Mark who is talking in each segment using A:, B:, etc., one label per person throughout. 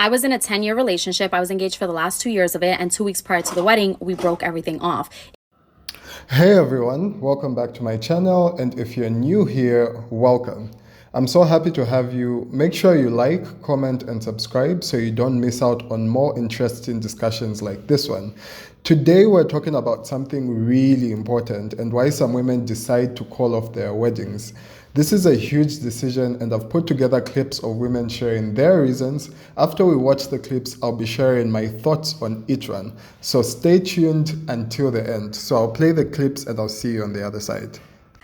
A: I was in a 10-year relationship. I was engaged for the last 2 years of it, and 2 weeks prior to the wedding, we broke everything off.
B: Hey everyone, welcome back to my channel, and if you're new here, welcome. I'm so happy to have you. Make sure you like, comment, and subscribe so you don't miss out on more interesting discussions like this one. Today we're talking about something really important and why some women decide to call off their weddings. This is a huge decision, and I've put together clips of women sharing their reasons. After we watch the clips, I'll be sharing my thoughts on each one. So stay tuned until the end. So I'll play the clips and I'll see you on the other side.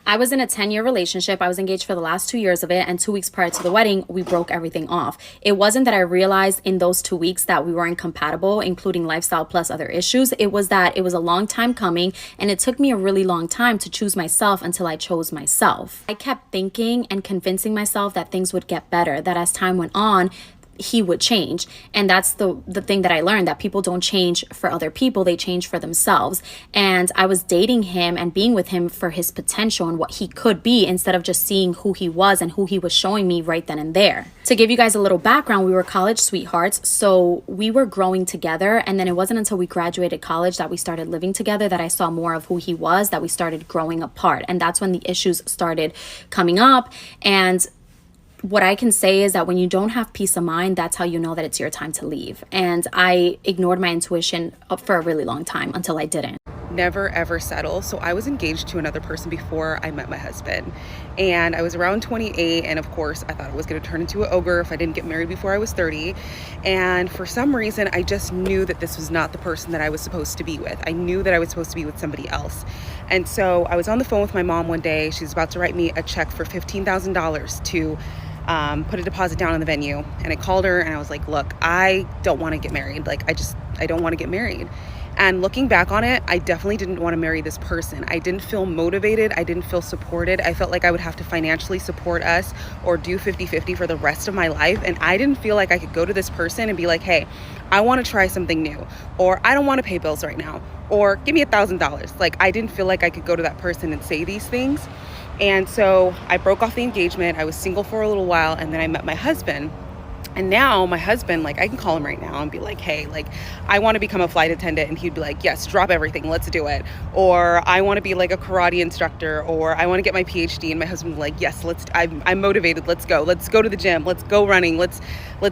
A: I was in a 10-year relationship. I was engaged for the last 2 years of it, and 2 weeks prior to the wedding, we broke everything off. It wasn't that I realized in those 2 weeks that we were incompatible, including lifestyle plus other issues. It was that it was a long time coming, and it took me a really long time to choose myself until I chose myself. I kept thinking and convincing myself that things would get better, that as time went on, he would change. And that's the thing that I learned, that people don't change for other people, they change for themselves. And I was dating him and being with him for his potential and what he could be, instead of just seeing who he was and who he was showing me right then and there. To give you guys a little background, we were college sweethearts, so we were growing together, and then it wasn't until we graduated college that we started living together that I saw more of who he was, that we started growing apart. And that's when the issues started coming up. And what I can say is that when you don't have peace of mind, that's how you know that it's your time to leave. And I ignored my intuition for a really long time until I didn't.
C: Never ever settle. So I was engaged to another person before I met my husband, and I was around 28, and of course I thought I was going to turn into an ogre if I didn't get married before I was 30. And for some reason I just knew that this was not the person that I was supposed to be with. I knew that I was supposed to be with somebody else. And so I was on the phone with my mom one day. She's about to write me a check for $15,000 to put a deposit down on the venue. And I called her and I was like, look, I don't want to get married. I don't want to get married. And looking back on it, I definitely didn't want to marry this person. I didn't feel motivated. I didn't feel supported. I felt like I would have to financially support us or do 50-50 for the rest of my life. And I didn't feel like I could go to this person and be like, hey, I want to try something new, or I don't want to pay bills right now, or give me $1,000. Like, I didn't feel like I could go to that person and say these things. And so I broke off the engagement. I was single for a little while, and then I met my husband. And now my husband, like, I can call him right now and be like, hey, like, I want to become a flight attendant. And he'd be like, yes, drop everything, let's do it. Or I want to be like a karate instructor, or I want to get my PhD. And my husband would be like, yes, I'm motivated. Let's go to the gym. Let's go running. Let's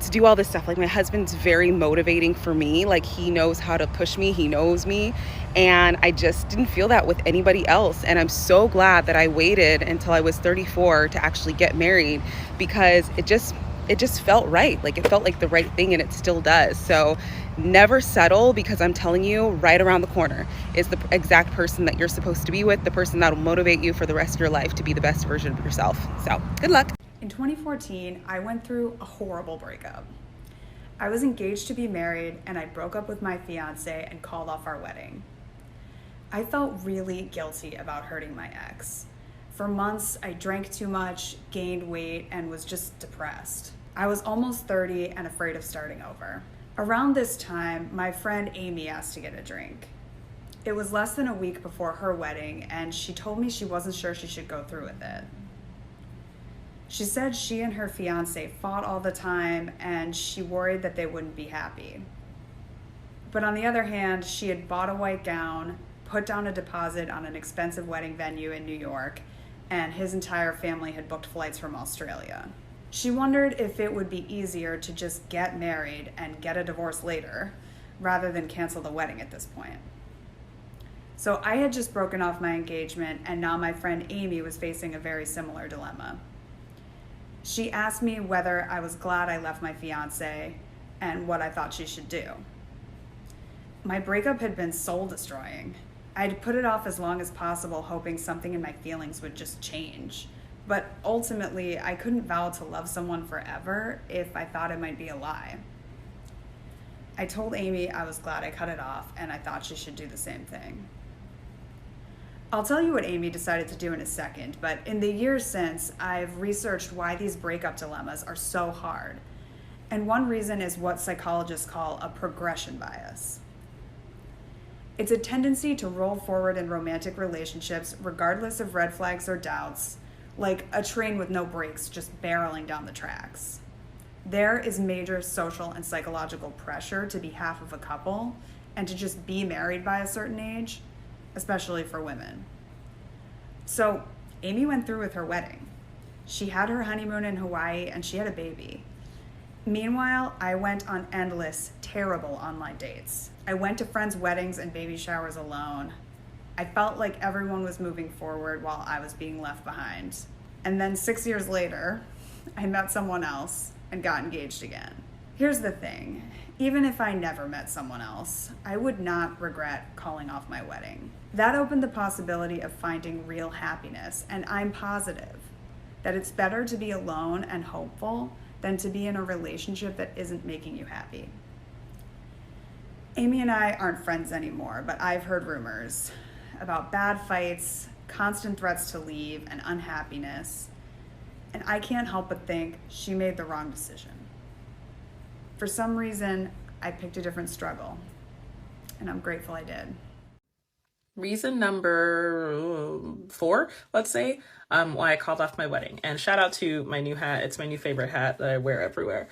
C: do all this stuff. Like, my husband's very motivating for me. Like, he knows how to push me. He knows me. And I just didn't feel that with anybody else. And I'm so glad that I waited until I was 34 to actually get married, because it just felt right. Like, it felt like the right thing, and it still does. So never settle, because I'm telling you, right around the corner is the exact person that you're supposed to be with, the person that will motivate you for the rest of your life to be the best version of yourself. So good luck.
D: In 2014, I went through a horrible breakup. I was engaged to be married, and I broke up with my fiance and called off our wedding. I felt really guilty about hurting my ex. For months, I drank too much, gained weight, and was just depressed. I was almost 30 and afraid of starting over. Around this time, my friend Amy asked to get a drink. It was less than a week before her wedding, and she told me she wasn't sure she should go through with it. She said she and her fiance fought all the time, and she worried that they wouldn't be happy. But on the other hand, she had bought a white gown, put down a deposit on an expensive wedding venue in New York, and his entire family had booked flights from Australia. She wondered if it would be easier to just get married and get a divorce later, rather than cancel the wedding at this point. So I had just broken off my engagement, and now my friend Amy was facing a very similar dilemma. She asked me whether I was glad I left my fiance and what I thought she should do. My breakup had been soul-destroying. I'd put it off as long as possible, hoping something in my feelings would just change. But ultimately, I couldn't vow to love someone forever if I thought it might be a lie. I told Amy I was glad I cut it off, and I thought she should do the same thing. I'll tell you what Amy decided to do in a second, but in the years since, I've researched why these breakup dilemmas are so hard. And one reason is what psychologists call a progression bias. It's a tendency to roll forward in romantic relationships regardless of red flags or doubts, like a train with no brakes just barreling down the tracks. There is major social and psychological pressure to be half of a couple and to just be married by a certain age, especially for women. So, Amy went through with her wedding. She had her honeymoon in Hawaii and she had a baby. Meanwhile, I went on endless, terrible online dates. I went to friends' weddings and baby showers alone. I felt like everyone was moving forward while I was being left behind. And then 6 years later, I met someone else and got engaged again. Here's the thing, even if I never met someone else, I would not regret calling off my wedding. That opened the possibility of finding real happiness, and I'm positive that it's better to be alone and hopeful than to be in a relationship that isn't making you happy. Amy and I aren't friends anymore, but I've heard rumors about bad fights, constant threats to leave, and unhappiness. And I can't help but think she made the wrong decision. For some reason, I picked a different struggle, and I'm grateful I did.
E: Reason number 4, let's say, why I called off my wedding. And shout out to my new hat. It's my new favorite hat that I wear everywhere.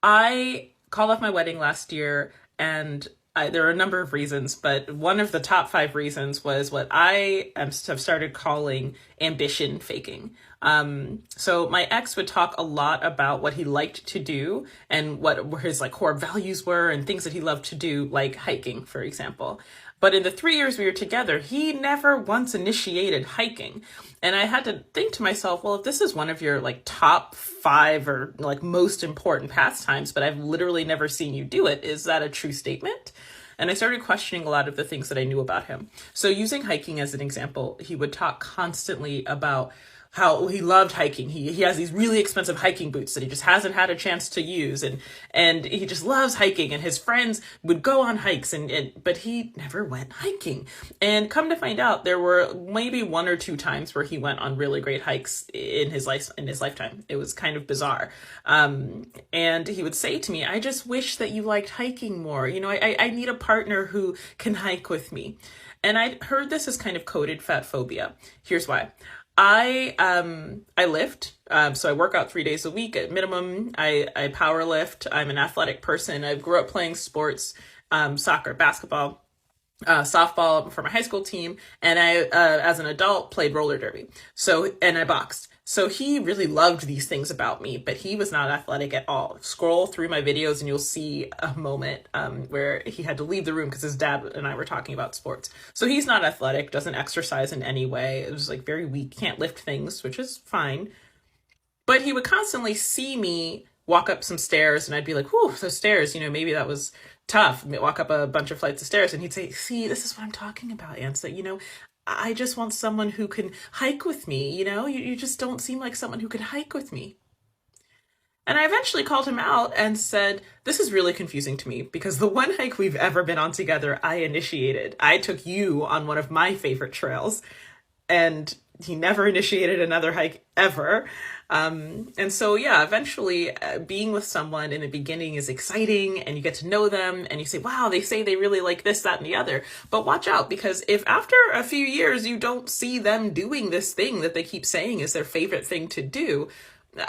E: I called off my wedding last year, and there are a number of reasons, but one of the top 5 reasons was what I have started calling ambition faking. So my ex would talk a lot about what he liked to do and what his core values were and things that he loved to do, like hiking, for example. But in the 3 years we were together, he never once initiated hiking. And I had to think to myself, well, if this is one of your top 5 or most important pastimes, but I've literally never seen you do it, is that a true statement? And I started questioning a lot of the things that I knew about him. So using hiking as an example, he would talk constantly about how he loved hiking. He has these really expensive hiking boots that he just hasn't had a chance to use, and he just loves hiking, and his friends would go on hikes, but he never went hiking. And come to find out, there were maybe 1 or 2 times where he went on really great hikes in his lifetime. It was kind of bizarre. And he would say to me, I just wish that you liked hiking more. I need a partner who can hike with me. And I heard this as kind of coded fat phobia. Here's why. I lift, so I work out 3 days a week at minimum. I power lift. I'm an athletic person. I grew up playing sports, soccer, basketball, softball for my high school team. And I, as an adult, played roller derby. And I boxed. So he really loved these things about me, but he was not athletic at all. Scroll through my videos and you'll see a moment where he had to leave the room because his dad and I were talking about sports. So he's not athletic, doesn't exercise in any way. It was very weak, can't lift things, which is fine. But he would constantly see me walk up some stairs and I'd be like, whew, those stairs, maybe that was tough. Walk up a bunch of flights of stairs. And he'd say, see, this is what I'm talking about, Ansa. I just want someone who can hike with me, you just don't seem like someone who can hike with me. And I eventually called him out and said, this is really confusing to me because the one hike we've ever been on together, I initiated. I took you on one of my favorite trails, and he never initiated another hike ever. And so, yeah, eventually being with someone in the beginning is exciting and you get to know them and you say, wow, they say they really like this, that, and the other. But watch out, because if after a few years you don't see them doing this thing that they keep saying is their favorite thing to do,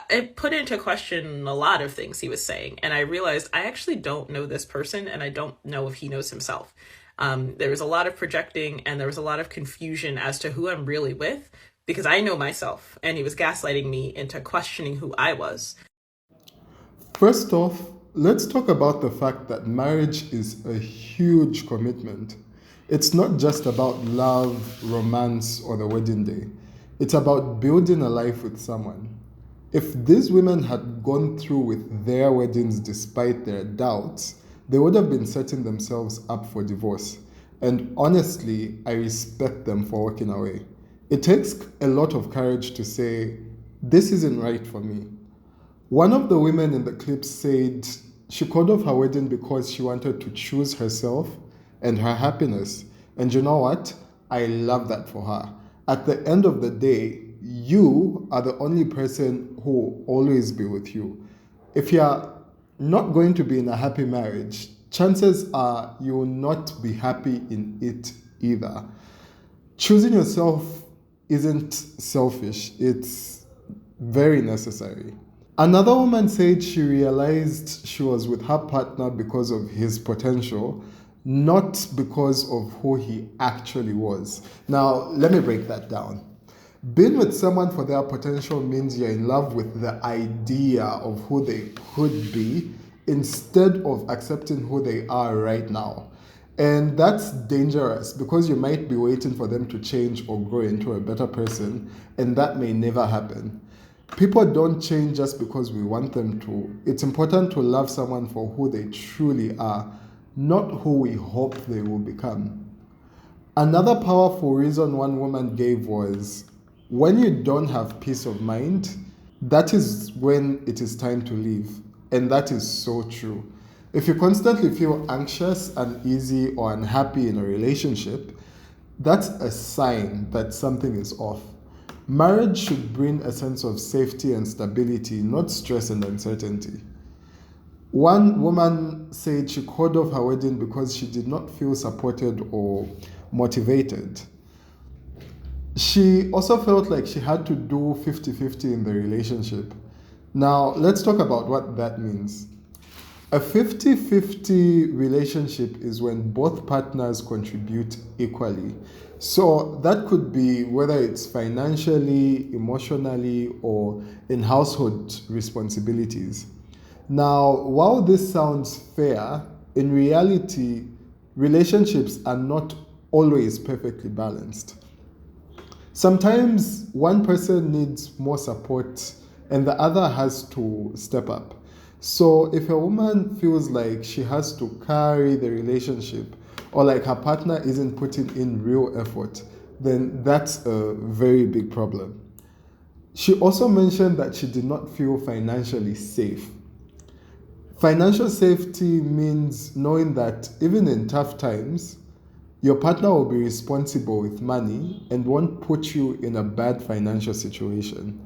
E: it put into question a lot of things he was saying. And I realized I actually don't know this person and I don't know if he knows himself. There was a lot of projecting and there was a lot of confusion as to who I'm really with, because I know myself and he was gaslighting me into questioning who I was.
B: First off, let's talk about the fact that marriage is a huge commitment. It's not just about love, romance, or the wedding day. It's about building a life with someone. If these women had gone through with their weddings despite their doubts, they would have been setting themselves up for divorce. And honestly, I respect them for walking away. It takes a lot of courage to say, this isn't right for me. One of the women in the clip said she called off her wedding because she wanted to choose herself and her happiness. And you know what? I love that for her. At the end of the day, you are the only person who will always be with you. If you're not going to be in a happy marriage, chances are you will not be happy in it either. Choosing yourself isn't selfish, it's very necessary. Another woman said she realized she was with her partner because of his potential, not because of who he actually was. Now, let me break that down. Being with someone for their potential means you're in love with the idea of who they could be instead of accepting who they are right now. And that's dangerous because you might be waiting for them to change or grow into a better person, and that may never happen. People don't change just because we want them to. It's important to love someone for who they truly are, not who we hope they will become. Another powerful reason one woman gave was when you don't have peace of mind, that is when it is time to leave. And that is so true. If you constantly feel anxious, uneasy, or unhappy in a relationship, that's a sign that something is off. Marriage should bring a sense of safety and stability, not stress and uncertainty. One woman said she called off her wedding because she did not feel supported or motivated. She also felt like she had to do 50-50 in the relationship. Now, let's talk about what that means. A 50-50 relationship is when both partners contribute equally. So that could be whether it's financially, emotionally, or in household responsibilities. Now, while this sounds fair, in reality, relationships are not always perfectly balanced. Sometimes one person needs more support and the other has to step up. So if a woman feels like she has to carry the relationship or like her partner isn't putting in real effort, then that's a very big problem. She also mentioned that she did not feel financially safe. Financial safety means knowing that even in tough times, your partner will be responsible with money and won't put you in a bad financial situation.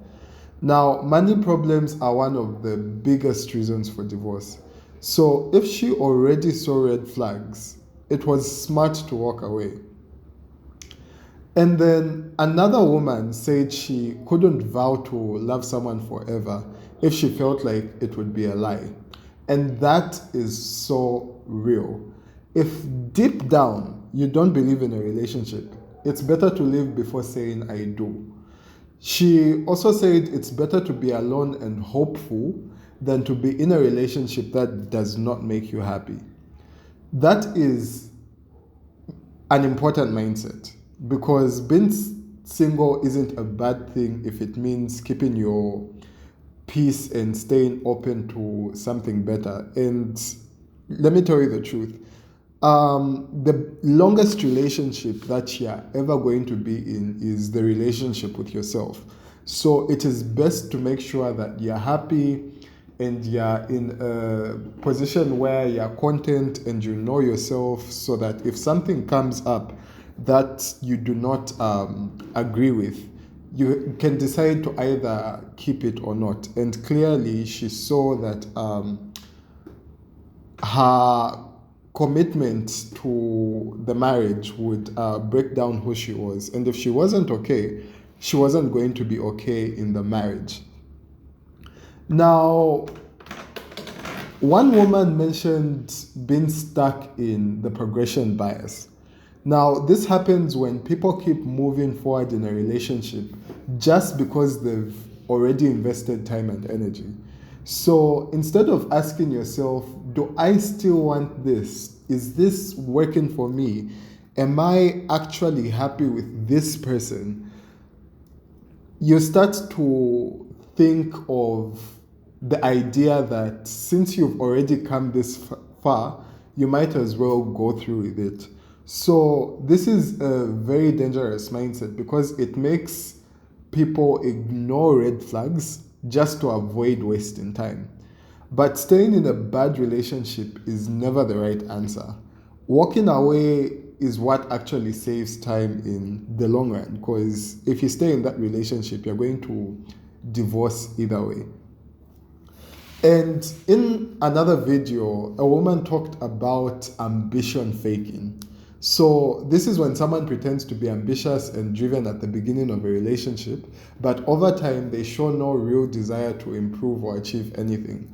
B: Now, money problems are one of the biggest reasons for divorce. So, if she already saw red flags, it was smart to walk away. And then another woman said she couldn't vow to love someone forever if she felt like it would be a lie. And that is so real. If deep down you don't believe in a relationship, it's better to live before saying I do. She also said it's better to be alone and hopeful than to be in a relationship that does not make you happy. That is an important mindset because being single isn't a bad thing if it means keeping your peace and staying open to something better. And let me tell you the truth. The longest relationship that you're ever going to be in is the relationship with yourself. So it is best to make sure that you're happy and you're in a position where you're content and you know yourself so that if something comes up that you do not agree with, you can decide to either keep it or not. And clearly, she saw that her commitment to the marriage would break down who she was. And if she wasn't okay, she wasn't going to be okay in the marriage. Now, one woman mentioned being stuck in the progression bias. Now, this happens when people keep moving forward in a relationship just because they've already invested time and energy. So instead of asking yourself, do I still want this? Is this working for me? Am I actually happy with this person? You start to think of the idea that since you've already come this far, you might as well go through with it. So this is a very dangerous mindset because it makes people ignore red flags just to avoid wasting time. But staying in a bad relationship is never the right answer. Walking away is what actually saves time in the long run because if you stay in that relationship, you're going to divorce either way. And in another video, a woman talked about ambition faking. So this is when someone pretends to be ambitious and driven at the beginning of a relationship, but over time they show no real desire to improve or achieve anything.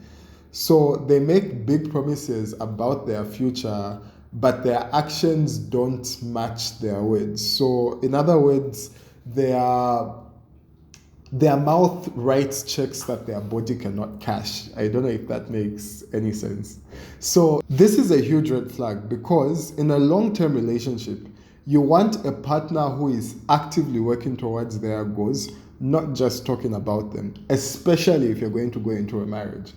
B: So they make big promises about their future, but their actions don't match their words. So in other words, their mouth writes checks that their body cannot cash. I don't know if that makes any sense. So this is a huge red flag, because in a long-term relationship, you want a partner who is actively working towards their goals, not just talking about them, especially if you're going to go into a marriage.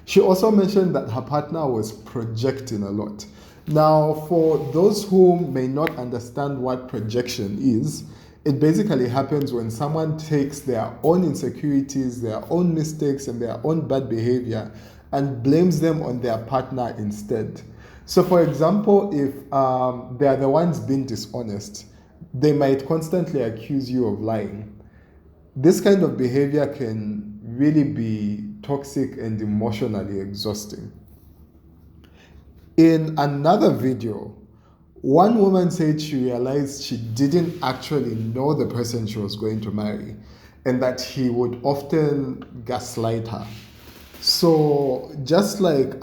B: She also mentioned that her partner was projecting a lot. Now, for those who may not understand what projection is, it basically happens when someone takes their own insecurities, their own mistakes, and their own bad behavior and blames them on their partner instead. So, for example, if they are the ones being dishonest, they might constantly accuse you of lying. This kind of behavior can really be toxic and emotionally exhausting. In another video, one woman said she realized she didn't actually know the person she was going to marry, and that he would often gaslight her. So, just like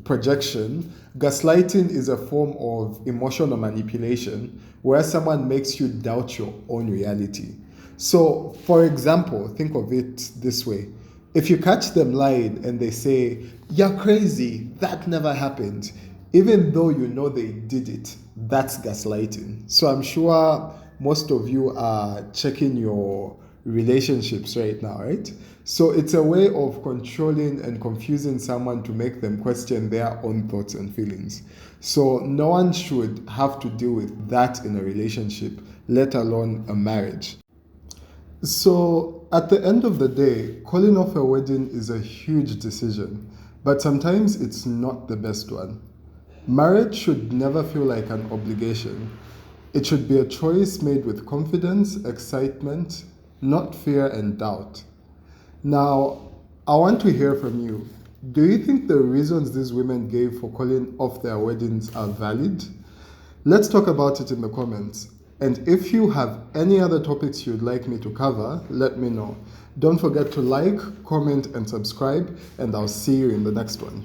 B: projection, gaslighting is a form of emotional manipulation where someone makes you doubt your own reality. So, for example, think of it this way. If you catch them lying and they say, "You're crazy, that never happened," even though you know they did it, that's gaslighting. So I'm sure most of you are checking your relationships right now, right? So it's a way of controlling and confusing someone to make them question their own thoughts and feelings. So no one should have to deal with that in a relationship, let alone a marriage. So, at the end of the day, calling off a wedding is a huge decision, but sometimes it's not the best one. Marriage should never feel like an obligation. It should be a choice made with confidence, excitement, not fear and doubt. Now, I want to hear from you. Do you think the reasons these women gave for calling off their weddings are valid? Let's talk about it in the comments. And if you have any other topics you'd like me to cover, let me know. Don't forget to like, comment, and subscribe, and I'll see you in the next one.